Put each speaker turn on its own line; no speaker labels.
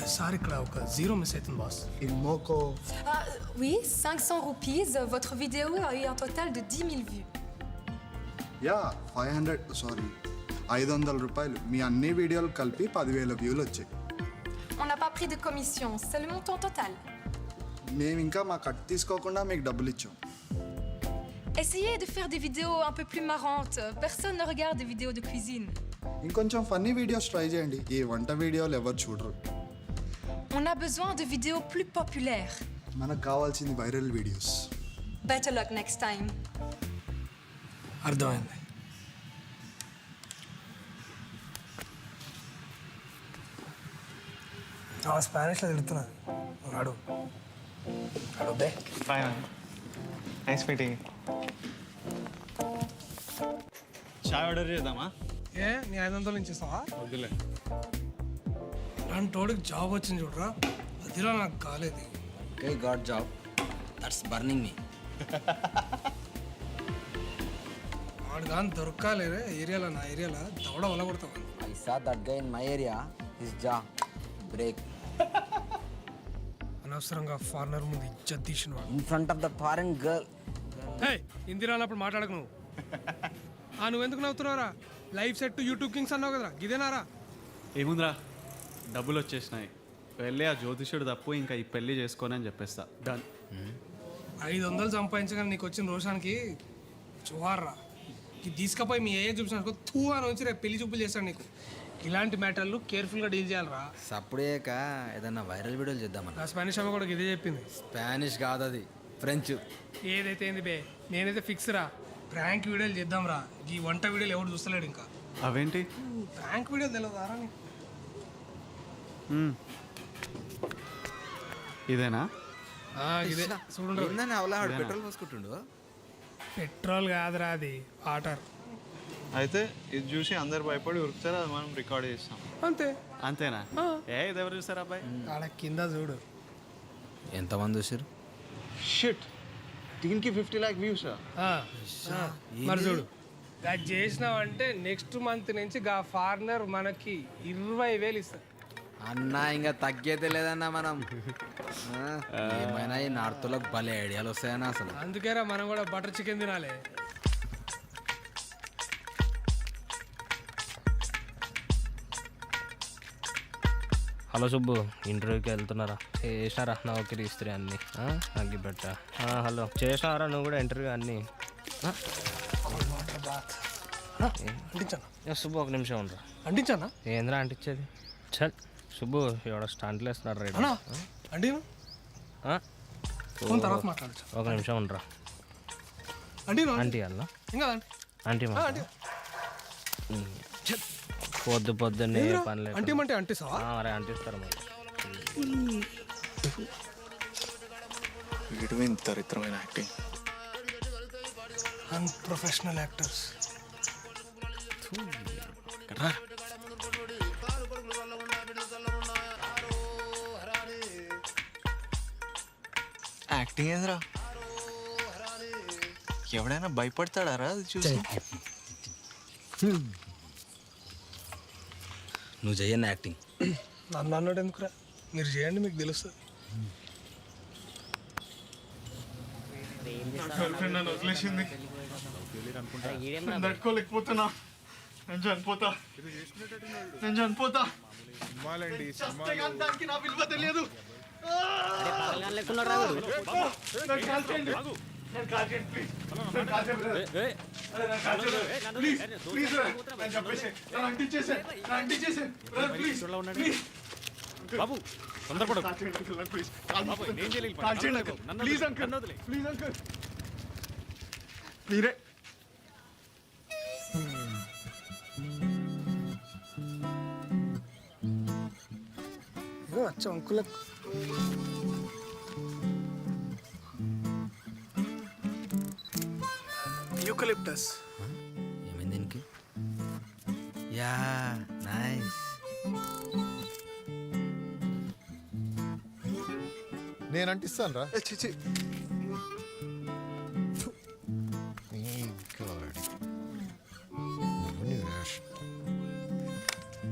ప్రతిసారి ఇక్కడ ఒక జీరో మిస్ అవుతుంది boss.
In Moco,
Oui, 500 rupees. Votre vidéo a eu un total de 10 000 vues.
yeah, 500, sorry, 500 రూపాయలు మీ అన్ని వీడియోలు కలిపి 10,000 వ్యూలు వచ్చాయి.
On n'a pas pris de commission, c'est le montant total.
మేము ఇంకా మా కట్ తీసుకోకుండా మీకు డబ్బులు ఇచ్చాం.
Essayez de faire des vidéos un peu plus marrantes. Personne ne regarde des vidéos de cuisine.
ఇంకొంచెం ఫన్నీ వీడియోస్ ట్రై చేయండి. ఈ వంట వీడియోలు ఎవరు చూడరు.
On a besoin de vidéos plus populaires.
మనకు కావాల్సింది viral videos.
Better luck next time.
అర్థమైంది. స్పానిష్లో తిడుతున్నది. అడుగు అడుగుదే.
Bye, man. Nice meeting you. Chai order చేద్దామా?
ఏ నీ 500 నుంచి ఇస్తావా? వద్దులే. అలాంటి వాడికి జాబ్ వచ్చింది చూడరా, అదిరా నాకు కాలేదు.
Okay, got job. That's burning me.
వాడు కానీ దొరకాలేదే ఏరియాలో, నా ఏరియాలో దవడ వల్ల కొడతావు.
I saw that guy in my area. His jaw break
అనవసరంగా ఫారినర్ ముందు ఇజ్జత్ తీసిన వాడు.
in front of the foreign girl.
హే హిందీ రానప్పుడు మాట్లాడకు నువ్వు. నువ్వెందుకు నవ్వుతున్నావురా? లైఫ్ సెట్ యూట్యూబ్ కింగ్స్ అన్నావు కదరా, గిదేనారా?
ఏముందిరా, డబ్బులు వచ్చేసినాయి. వెళ్ళి ఆ జ్యోతిష్యుడు తప్పు, ఇంకా ఈ పెళ్లి చేసుకోని అని చెప్పేస్తా. డన్.
500 సంపాదించగానే నీకు వచ్చిన రోషానికి జోహార్రా. ఇది తీసుకపోయి మీ ఏ చూపించాను తూ అని వచ్చి రేపు పెళ్లి చూపులు చేస్తాను నీకు. ఇలాంటి మ్యాటర్లు కేర్ఫుల్గా డీల్ చేయాలరా.
సప్పుడేక ఏదన్నా వైరల్ వీడియోలు చేద్దామన్నా.
నా స్పానిష్ అమ్మ కూడా ఇదే చెప్పింది.
స్పానిష్ కాదు అది, ఫ్రెంచ్.
ఏదైతే ఏంది బే, నేనైతే ఫిక్స్ రా. ప్రాంక్ వీడియోలు చేద్దాం రా. ఈ వంట వీడియోలు ఎవరు చూస్తలేడు ఇంకా.
అవేంటి?
ప్రాంక్ వీడియోలు తెలియదా రా నీకు?
ఇదేనా?
ఇదే చూడండి.
పెట్రోల్ పోసుకుంటుండు.
పెట్రోల్ కాదురా, అది వాటర్.
అయితే ఇది చూసి అందరు భయపడి ఉరుకుతారు, అది మనం రికార్డ్ చేస్తాం
అంతే.
అంతేనా? ఇది ఎవరు చూసారు అబ్బాయి?
ఆడ కింద చూడు.
ఎంతమంది చూసారు?
షిట్, దీనికి 50 lakh వ్యూస్.
మరి చూడు, అది చేసినావంటే నెక్స్ట్ మంత్ నుంచి గా ఫారినర్ మనకి 20,000 ఇస్తారు.
అన్నా ఇంకా తగ్గేదే లేదన్నా మనం. ఏమైనా ఈ నార్త్లోకి భలే ఐడియాలు వస్తాయన్నా అసలు.
అందుకేరా మనం కూడా బటర్ చికెన్ తినాలి.
హలో సుబ్బు, ఇంటర్వ్యూకి వెళ్తున్నారా? చేసినారా నౌకరీ ఇస్త్రీ అన్నీ అగ్గి పెట్ట? హలో, చేసినారా నువ్వు కూడా ఇంటర్వ్యూ అన్నీ? సుబ్బు ఒక నిమిషం ఉండరా.
అంటించానా?
ఏంద్రా అంటించేది? చల్ సుబ్బు, ఎవడ స్టంట్లు వేస్తున్నాడు రైట్.
అండి తర్వాత మాట్లాడచ్చు.
ఒక నిమిషం ఉండరా. ఆంటీ అన్న ఆంటీ పొద్దున్నే పని లేదు.
అంటిమంటే అంటిస్తావా?
అరే అంటిస్తారు మరి.
వీడు ఇంత దరిద్రమైన యాక్టింగ్.
Unprofessional actors.
యాక్టింగ్ ఏంద్రా? ఎవడైనా భయపడతాడారా అది చూసి?
నువ్వు చెయ్యన్న యాక్టింగ్.
నన్ను అన్నాడు ఎందుకురా? మీరు చేయండి, మీకు తెలుస్తుంది.
నన్ను వదిలేసింది, తట్టుకోలేకపోతున్నా. నేను చనిపోతా. దానికి నా విలువ తెలియదు.
బాబు తొందరపడు.
మీరే
అచ్చా అంకులకు యూకలిప్టస్.
ఏమైంది దీనికి? Yeah nice.
నేను అంటిస్తాను రా.
చిచి